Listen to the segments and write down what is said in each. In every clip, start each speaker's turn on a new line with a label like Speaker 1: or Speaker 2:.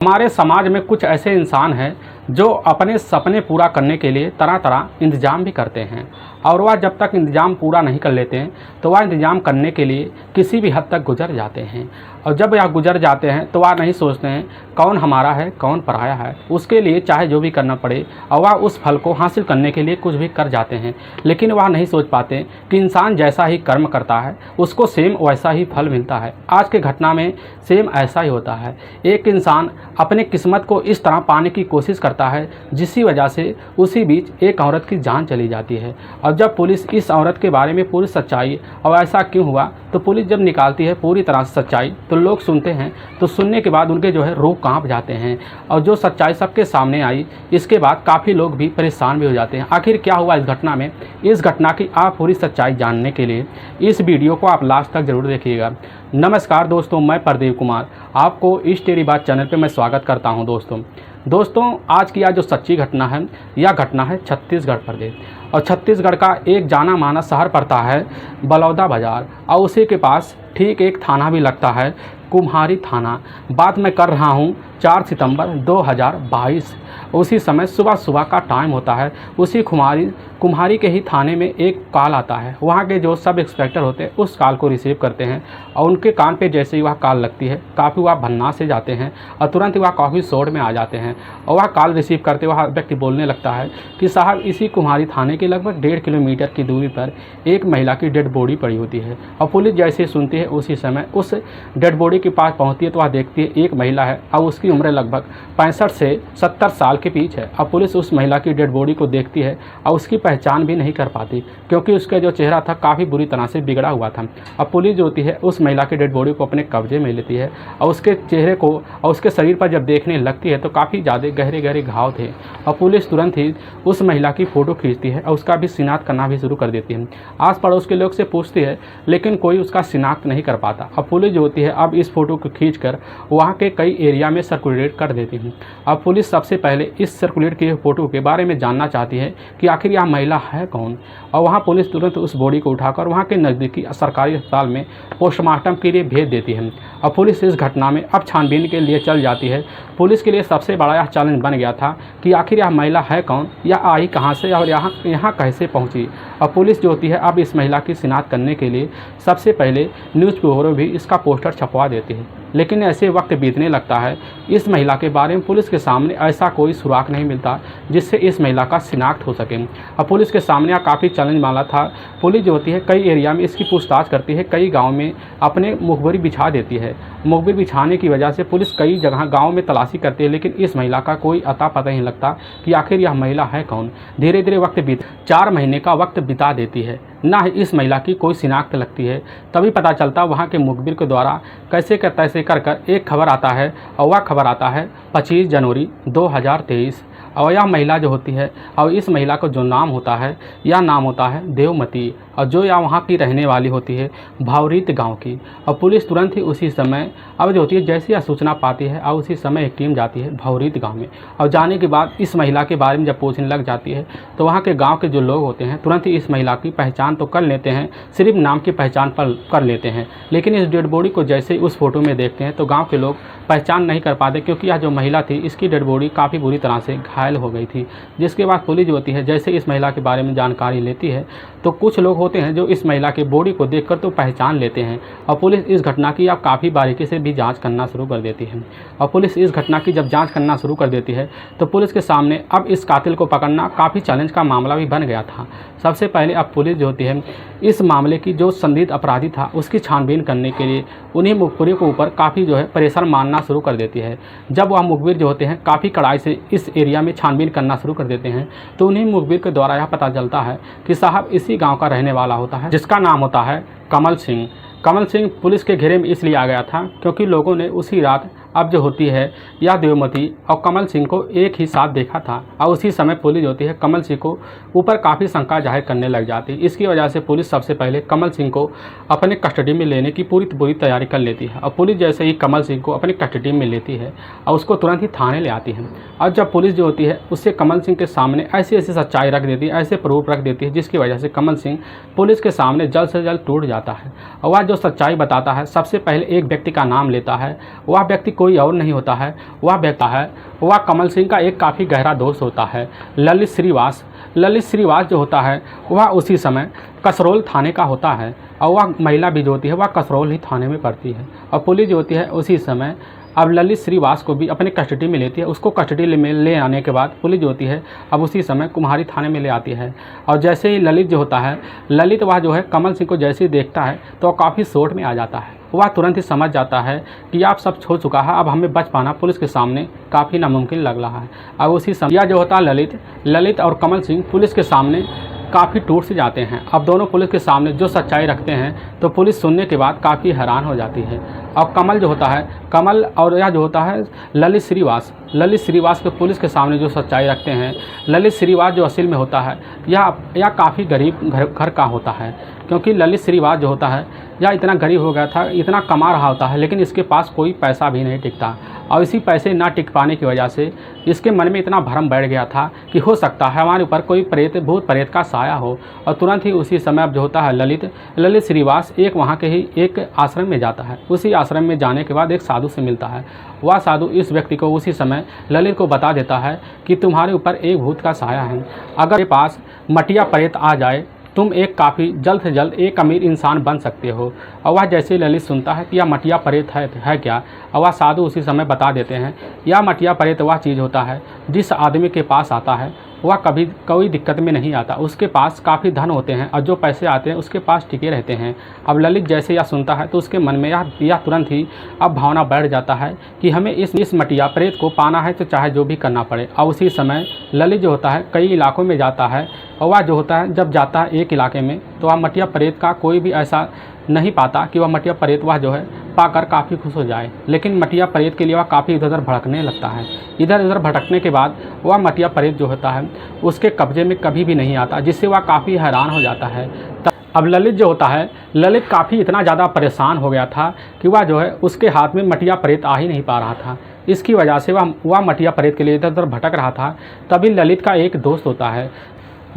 Speaker 1: हमारे समाज में कुछ ऐसे इंसान हैं जो अपने सपने पूरा करने के लिए तरह तरह इंतज़ाम भी करते हैं और वह जब तक इंतज़ाम पूरा नहीं कर लेते हैं तो वह इंतज़ाम करने के लिए किसी भी हद तक गुजर जाते हैं। और जब यह गुजर जाते हैं तो वह नहीं सोचते हैं कौन हमारा है कौन पराया है, उसके लिए चाहे जो भी करना पड़े और वह उस फल को हासिल करने के लिए कुछ भी कर जाते हैं। लेकिन वह नहीं सोच पाते कि इंसान जैसा ही कर्म करता है उसको सेम वैसा ही फल मिलता है। आज के घटना में सेम ऐसा ही होता है। एक इंसान अपने किस्मत को इस तरह पाने की कोशिश करता है जिसकी वजह से उसी बीच एक औरत की जान चली जाती है। और जब पुलिस इस औरत के बारे में पूरी सच्चाई और ऐसा क्यों हुआ तो पुलिस जब निकालती है पूरी तरह से सच्चाई तो लोग सुनते हैं, तो सुनने के बाद उनके रूह कांप जाते हैं। और जो सच्चाई सबके सामने आई इसके बाद काफ़ी लोग भी परेशान भी हो जाते हैं। आखिर क्या हुआ इस घटना में, इस घटना की आप पूरी सच्चाई जानने के लिए इस वीडियो को आप लास्ट तक ज़रूर देखिएगा। नमस्कार दोस्तों, मैं प्रदीप कुमार आपको इस तेरी बात चैनल पे मैं स्वागत करता हूं। दोस्तों आज की आज जो सच्ची घटना है यह घटना है छत्तीसगढ़ प्रदेश। और छत्तीसगढ़ का एक जाना माना शहर पड़ता है बलौदा बाज़ार और उसी के पास ठीक एक थाना भी लगता है कुम्हारी थाना। बात मैं कर रहा हूँ 4 सितंबर 2022। उसी समय सुबह सुबह का टाइम होता है। उसी कुम्हारी के ही थाने में एक कॉल आता है। वहाँ के जो सब इंस्पेक्टर होते हैं उस कॉल को रिसीव करते हैं और उनके कान पे जैसे ही वह कॉल लगती है काफ़ी वह भन्ना से जाते हैं और तुरंत ही वह काफ़ी शोर में आ जाते हैं। और वह कॉल रिसीव करते वह व्यक्ति बोलने लगता है कि साहब इसी कुम्हारी थाने के लगभग 1.5 किलोमीटर की दूरी पर एक महिला की डेड बॉडी पड़ी होती है। और पुलिस जैसे सुनती है उसी समय उस डेड बॉडी के पास पहुँचती है तो वह देखती है एक महिला है और उसकी उम्र लगभग 65 से 70 साल के बीच है। अब पुलिस उस महिला की डेड बॉडी को देखती है और उसकी पहचान भी नहीं कर पाती क्योंकि उसका जो चेहरा था काफ़ी बुरी तरह से बिगड़ा हुआ था। अब पुलिस जो होती है उस महिला की डेड बॉडी को अपने कब्जे में लेती है और उसके चेहरे को और उसके शरीर पर जब देखने लगती है तो काफ़ी ज़्यादा गहरे गहरे घाव थे। और पुलिस तुरंत ही उस महिला की फ़ोटो खींचती है और उसका भी शिनाख्त करना भी शुरू कर देती है। आस पड़ोस के लोग से पूछती है लेकिन कोई उसका शिनाख्त नहीं कर पाता। अब पुलिस जो होती है अब इस फ़ोटो को खींच कर वहाँ के कई एरिया में सर्कुलेट कर देती है। अब पुलिस सबसे पहले इस सर्कुलेट किए फ़ोटो के बारे में जानना चाहती है कि आखिर यह महिला है कौन। और वहाँ पुलिस तुरंत उस बॉडी को उठाकर वहाँ के नज़दीकी सरकारी अस्पताल में पोस्टमार्टम के लिए भेज देती है। अब पुलिस इस घटना में अब छानबीन के लिए चल जाती है। पुलिस के लिए सबसे बड़ा यह चैलेंज बन गया था कि आखिर यह महिला है कौन, यह आई कहाँ से और यहाँ कैसे पहुँची। अब पुलिस जो होती है अब इस महिला की शिनाख्त करने के लिए सबसे पहले न्यूज़पेपरों भी इसका पोस्टर छपवा देती है। लेकिन ऐसे वक्त बीतने लगता है इस महिला के बारे में पुलिस के सामने ऐसा कोई सुराग नहीं मिलता जिससे इस महिला का शिनाख्त हो सके। अब पुलिस के सामने काफ़ी चैलेंज वाला था। पुलिस जो होती है कई एरिया में इसकी पूछताछ करती है, कई गांव में अपने मुखबिर बिछा देती है। मुखबिर बिछाने की वजह से पुलिस कई जगह गाँव में तलाशी करती है लेकिन इस महिला का कोई अता पता नहीं लगता कि आखिर यह महिला है कौन। धीरे धीरे वक्त 4 महीने का वक्त बिता देती है, ना ही इस महिला की कोई शिनाख्त लगती है। तभी पता चलता वहाँ के मुखबिर के द्वारा कैसे कर एक खबर आता है और वह खबर आता है 25 जनवरी 2023। और यह महिला जो होती है और इस महिला को जो नाम होता है यह नाम होता है देवमती और जो यह वहाँ की रहने वाली होती है भावरीत गांव की। और पुलिस तुरंत ही उसी समय अब जो होती है जैसी यह सूचना पाती है और उसी समय एक टीम जाती है भावरीत गांव में। और जाने के बाद इस महिला के बारे में जब पूछने लग जाती है तो वहाँ के गाँव के जो लोग होते हैं तुरंत ही इस महिला की पहचान तो कर लेते हैं, सिर्फ नाम की पहचान पर कर लेते हैं। लेकिन इस डेड बॉडी को जैसे ही उस फोटो में देखते हैं तो गाँव के लोग पहचान नहीं कर पाते क्योंकि यह जो महिला थी इसकी डेड बॉडी काफ़ी बुरी तरह से घायल हो गई थी। जिसके बाद पुलिस जो होती है जैसे इस महिला के बारे में जानकारी लेती है तो कुछ लोग होते हैं जो इस महिला के बॉडी को देखकर तो पहचान लेते हैं। और पुलिस इस घटना की अब काफ़ी बारीकी से भी जांच करना शुरू कर देती है। और पुलिस इस घटना की जब जांच करना शुरू कर देती है तो पुलिस के सामने अब इस कातिल को पकड़ना काफ़ी चैलेंज का मामला भी बन गया था। सबसे पहले अब पुलिस जो होती है इस मामले की जो संदिग्ध अपराधी था उसकी छानबीन करने के लिए उन्हीं मुखबिरों के ऊपर काफ़ी प्रेशर मारना शुरू कर देती है। जब वह मुखबिर जो होते हैं काफ़ी कड़ाई से इस एरिया में छानबीन करना शुरू कर देते हैं तो उन्हीं मुखबिर के द्वारा यह पता चलता है कि साहब इसी गांव का रहने वाला होता है जिसका नाम होता है कमल सिंह। कमल सिंह पुलिस के घेरे में इसलिए आ गया था क्योंकि लोगों ने उसी रात अब जो होती है यह देवमती और कमल सिंह को एक ही साथ देखा था। और उसी समय पुलिस होती है कमल सिंह को ऊपर काफ़ी शंका जाहिर करने लग जाती है। इसकी वजह से पुलिस सबसे पहले कमल सिंह को अपने कस्टडी में लेने की पूरी तैयारी कर लेती है। और पुलिस जैसे ही कमल सिंह को अपनी कस्टडी में लेती है और उसको तुरंत ही थाने ले आती है। और जब पुलिस जो होती है उससे कमल सिंह के सामने ऐसी ऐसी सच्चाई रख देती है, ऐसे प्रूफ रख देती है जिसकी वजह से कमल सिंह पुलिस के सामने जल्द से जल्द टूट जाता है। और वह जो सच्चाई बताता है सबसे पहले एक व्यक्ति का नाम लेता है। वह व्यक्ति कोई और नहीं होता है, वह व्यक्ति है वह कमल सिंह का एक काफ़ी गहरा दोस्त होता है, ललित श्रीवास। ललित श्रीवास जो होता है वह उसी समय कसरोल थाने का होता है और वह महिला भी जो होती है वह कसरोल ही थाने में पड़ती है। और पुलिस जो होती है उसी समय अब ललित श्रीवास को भी अपने कस्टडी में लेती है। उसको कस्टडी में ले आने के बाद पुलिस जो होती है अब उसी समय कुम्हारी थाने में ले आती है। और जैसे ही ललित जो होता है, ललित वह जो है कमल सिंह को जैसे ही देखता है तो वह काफ़ी शोट में आ जाता है। वह तुरंत ही समझ जाता है कि आप सब छो चुका है, अब हमें बच पाना पुलिस के सामने काफ़ी नामुमकिन लग रहा है। अब उसी समय यह जो होता है ललित और कमल सिंह पुलिस के सामने काफ़ी टूट से जाते हैं। अब दोनों पुलिस के सामने जो सच्चाई रखते हैं तो पुलिस सुनने के बाद काफ़ी हैरान हो जाती है। और कमल जो होता है, कमल और यह जो होता है ललित श्रीवास के पुलिस के सामने जो सच्चाई रखते हैं, ललित श्रीवास जो असल में होता है यह काफ़ी गरीब घर का होता है, क्योंकि ललित श्रीवास जो होता है यह इतना गरीब हो गया था, इतना कमा रहा होता है, लेकिन इसके पास कोई पैसा भी नहीं टिकता। और इसी पैसे ना टिक पाने की वजह से इसके मन में इतना भरम बैठ गया था कि हो सकता है हमारे ऊपर कोई भूत प्रेत का साया हो। और तुरंत ही उसी समय अब जो होता है ललित श्रीवास एक वहाँ के ही एक आश्रम में जाता है। उसी आश्रम में जाने के बाद एक साधु से मिलता है। वह साधु इस व्यक्ति को उसी समय ललित को बता देता है कि तुम्हारे ऊपर एक भूत का साया है, अगर के पास मटिया प्रेत आ जाए तुम एक काफ़ी जल्द से जल्द एक अमीर इंसान बन सकते हो। और वह जैसे ललित सुनता है कि यह मटिया प्रेत है क्या, और वह साधु उसी समय बता देते हैं यह मटिया प्रेत वह चीज़ होता है जिस आदमी के पास आता है वह कभी कोई दिक्कत में नहीं आता, उसके पास काफ़ी धन होते हैं और जो पैसे आते हैं उसके पास टिके रहते हैं। अब ललित जैसे यह सुनता है तो उसके मन में यह तुरंत ही अब भावना बैठ जाता है कि हमें इस मटिया प्रेत को पाना है तो चाहे जो भी करना पड़े। और उसी समय ललित जो होता है कई इलाकों में जाता है और वह जो होता है जब जाता है एक इलाके में तो वह मटिया प्रेत का कोई भी ऐसा नहीं पाता कि वह मटिया प्रेत वह जो है पाकर काफ़ी खुश हो जाए, लेकिन मटिया प्रेत के लिए वह काफ़ी इधर उधर भड़कने लगता है। इधर उधर भटकने के बाद वह मटिया प्रेत जो होता है उसके कब्जे में कभी भी नहीं आता, जिससे वह काफ़ी हैरान हो जाता है। अब ललित जो होता है, ललित काफ़ी इतना ज़्यादा परेशान हो गया था कि वह जो है उसके हाथ में मटिया प्रेत आ ही नहीं पा रहा था। इसकी वजह से वह मटिया प्रेत के लिए इधर उधर भटक रहा था। तभी ललित का एक दोस्त होता है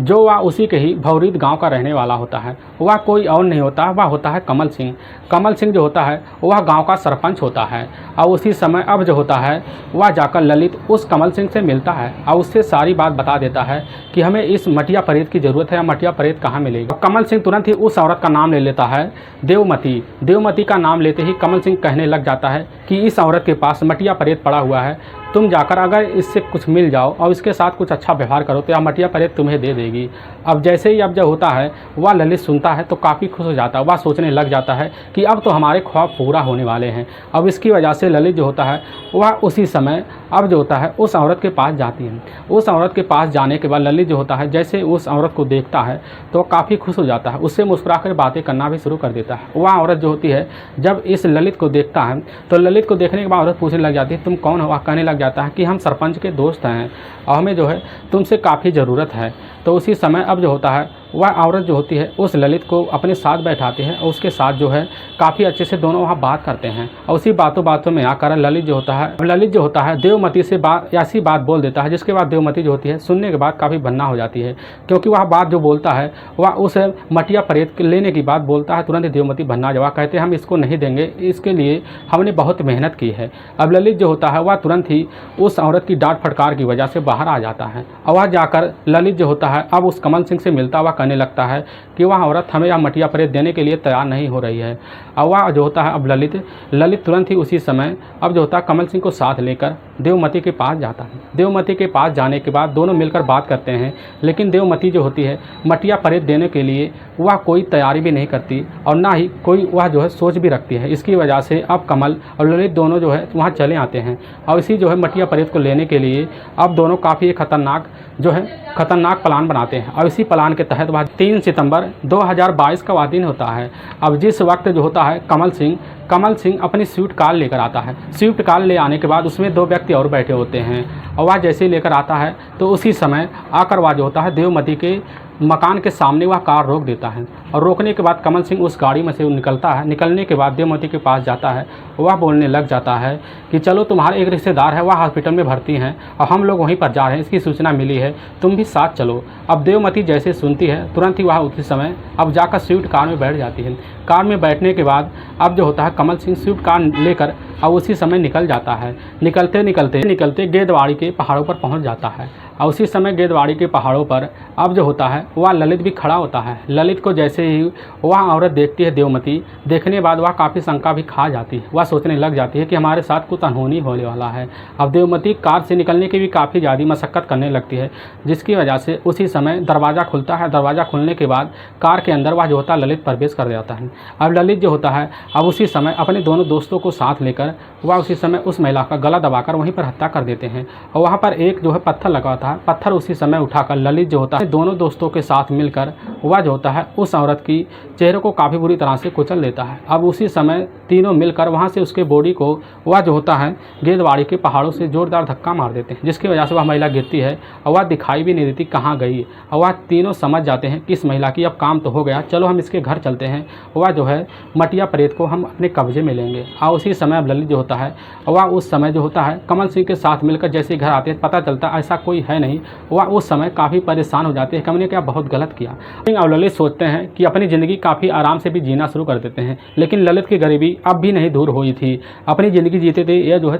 Speaker 1: जो वह उसी के ही भौरीद गांव का रहने वाला होता है। वह कोई और नहीं होता, वह होता है कमल सिंह। कमल सिंह जो होता है वह गांव का सरपंच होता है। और उसी समय अब जो होता है वह जाकर ललित उस कमल सिंह से मिलता है और उससे सारी बात बता देता है कि हमें इस मटिया प्रेत की ज़रूरत है, मटिया प्रेत कहाँ मिलेगी। कमल सिंह तुरंत ही उस औरत का नाम ले लेता है, देवमती का नाम लेते ही कमल सिंह कहने लग जाता है कि इस औरत के पास मटिया प्रेत पड़ा हुआ है, तुम जाकर अगर इससे कुछ मिल जाओ और इसके साथ कुछ अच्छा व्यवहार करो तो यह मटिया प्रेत तुम्हें दे देगी। अब जैसे ही अब जो होता है वह ललित सुनता है तो काफ़ी खुश हो जाता है। वह सोचने लग जाता है कि अब तो हमारे ख्वाब पूरा होने वाले हैं। अब इसकी वजह से ललित जो होता है वह उसी समय अब जो होता है उस औरत के पास जाती है। उस औरत के पास जाने के बाद ललित जो होता है जैसे उस औरत को देखता है तो वह काफ़ी खुश हो जाता है, उससे मुस्कुराकर बातें करना भी शुरू कर देता है। वह औरत जो होती है जब इस ललित को देखता है तो ललित को देखने के बाद औरत पूछने लग जाती है तुम कौन हो। वह कहने लग जाता है कि हम सरपंच के दोस्त हैं और हमें जो है तुमसे काफ़ी ज़रूरत है। तो उसी समय अब जो होता है वह औरत जो होती है उस ललित को अपने साथ बैठाती है और उसके साथ जो है काफ़ी अच्छे से दोनों वहाँ बात करते हैं। और उसी बातों में आकर ललित जो होता है देवमती से ऐसी बात बोल देता है, जिसके बाद देवमती जो होती है सुनने के बाद काफ़ी भन्ना हो जाती है, क्योंकि वह बात जो बोलता है वह उस मटिया प्रेत लेने की बात बोलता है। तुरंत देवमती भन्ना जवाब कहते हैं हम इसको नहीं देंगे, इसके लिए हमने बहुत मेहनत की है। अब ललित जो होता है वह तुरंत ही उस औरत की डांट फटकार की वजह से बाहर आ जाता है और वह जाकर ललित जो होता है अब उस कमल सिंह से मिलता हुआ कहने लगता है कि वह औरत हमें यह मटिया प्रेत देने के लिए तैयार नहीं हो रही है। और वह जो होता है अब ललित तुरंत ही उसी समय अब जो होता है कमल सिंह को साथ लेकर देवमती के पास जाता है। देवमती के पास जाने के बाद दोनों मिलकर बात करते हैं, लेकिन देवमती जो होती है मटिया प्रेत देने के लिए वह कोई तैयारी भी नहीं करती और ना ही कोई वह जो है सोच भी रखती है। इसकी वजह से अब कमल और ललित दोनों जो है वहाँ चले आते हैं और इसी जो है मटिया प्रेत को लेने के लिए अब दोनों काफ़ी खतरनाक प्लान बनाते हैं। और इसी प्लान के तहत वह 3 सितंबर 2022 का वह दिन होता है। अब जिस वक्त जो होता है कमल सिंह अपनी स्विफ्ट कार लेकर आता है। स्विफ्ट कार ले आने के बाद उसमें 2 व्यक्ति और बैठे होते हैं और वह जैसे ही लेकर आता है तो उसी समय आकर वह जो होता है देवमती के मकान के सामने वह कार रोक देता है और रोकने के बाद कमल सिंह उस गाड़ी में से निकलता है। निकलने के बाद देवमती के पास जाता है। वह बोलने लग जाता है कि चलो तुम्हारे एक रिश्तेदार है, वह हॉस्पिटल में भर्ती हैं और हम लोग वहीं पर जा रहे हैं, इसकी सूचना मिली है, तुम भी साथ चलो। अब देवमती जैसे सुनती है तुरंत ही वह उसी समय अब जाकर स्विफ्ट कार में बैठ जाती है। कार में बैठने के बाद अब जो होता है कमल सिंह स्विफ्ट कार लेकर अब उसी समय निकल जाता है। निकलते गेदवाड़ी के पहाड़ों पर पहुंच जाता है और उसी समय गेदवाड़ी के पहाड़ों पर अब जो होता है वह ललित भी खड़ा होता है। ललित को जैसे ही वह औरत देखती है देवमती, देखने बाद वह काफ़ी शंका भी खा जाती है। वह सोचने लग जाती है कि हमारे साथ कुछ अनहोनी होने वाला है। अब देवमती कार से निकलने की भी काफ़ी ज़्यादा मशक्क़त करने लगती है, जिसकी वजह से उसी समय दरवाज़ा खुलता है। दरवाज़ा खुलने के बाद कार के अंदर वह जो होता है ललित प्रवेश कर जाता है। अब ललित जो होता है अब उसी समय अपने दोनों दोस्तों को साथ लेकर वह उसी समय उस महिला का गला दबाकर वहीं पर हत्या कर देते हैं और वहाँ पर एक जो है पत्थर लगा था, पत्थर उसी समय उठाकर ललित जो होता है दोनों दोस्तों के साथ मिलकर वह जो होता है उस औरत की चेहरे को काफ़ी बुरी तरह से कुचल देता है। अब उसी समय तीनों मिलकर वहाँ से उसके बॉडी को वह जो होता है गेदवाड़ी के पहाड़ों से जोरदार धक्का मार देते हैं, जिसकी वजह से वह महिला गिरती है और वह दिखाई भी नहीं देती कहाँ गई। और वह तीनों समझ जाते हैं कि इस महिला की अब काम तो हो गया, चलो हम इसके घर चलते हैं, वह जो है मटिया प्रेत को हम अपने कब्जे में लेंगे। और उसी समय अब ललित जो होता है वह उस समय जो होता है कमल सिंह के साथ मिलकर जैसे घर आते हैं पता चलता है ऐसा कोई है नहीं। वह उस समय काफ़ी परेशान हो जाते हैं कि हमने क्या बहुत गलत किया। और ललित सोचते हैं कि अपनी ज़िंदगी काफ़ी आराम से भी जीना शुरू कर देते हैं, लेकिन ललित की गरीबी अब भी नहीं दूर हुई थी। अपनी ज़िंदगी जीते थे यह जो है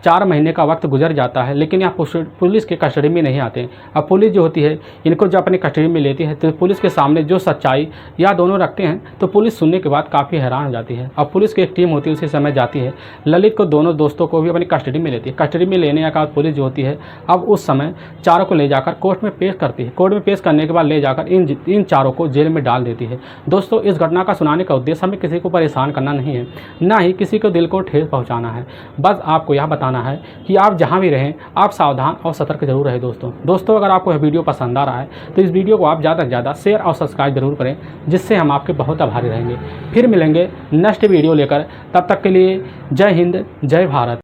Speaker 1: 4 महीने का वक्त गुजर जाता है, लेकिन यह पुलिस के कस्टडी में नहीं आते। अब पुलिस जो होती है इनको जब अपनी कस्टडी में लेती है तो पुलिस के सामने जो सच्चाई या दोनों रखते हैं तो पुलिस सुनने के बाद काफ़ी हैरान हो जाती है। अब पुलिस की एक टीम होती है उसी समय जाती है, ललित को दोनों दोस्तों को भी अपनी कस्टडी में लेती है। कस्टडी में लेने के बाद पुलिस जो होती है अब उस समय चारों को ले जाकर कोर्ट में पेश करती है। कोर्ट में पेश करने के बाद ले जाकर इन चारों को जेल में डाल देती है। दोस्तों, इस घटना का सुनाने का उद्देश्य हमें किसी को परेशान करना नहीं है, ना ही किसी को दिल को ठेस पहुंचाना है। बस आपको यह बताना है कि आप जहां भी रहें आप सावधान और सतर्क जरूर रहें। दोस्तों, अगर आपको यह वीडियो पसंद आ रहा है तो इस वीडियो को आप ज़्यादा से ज़्यादा शेयर और सब्सक्राइब जरूर करें, जिससे हम आपके बहुत आभारी रहेंगे। फिर मिलेंगे नेक्स्ट वीडियो लेकर, तब तक के लिए जय हिंद, जय भारत।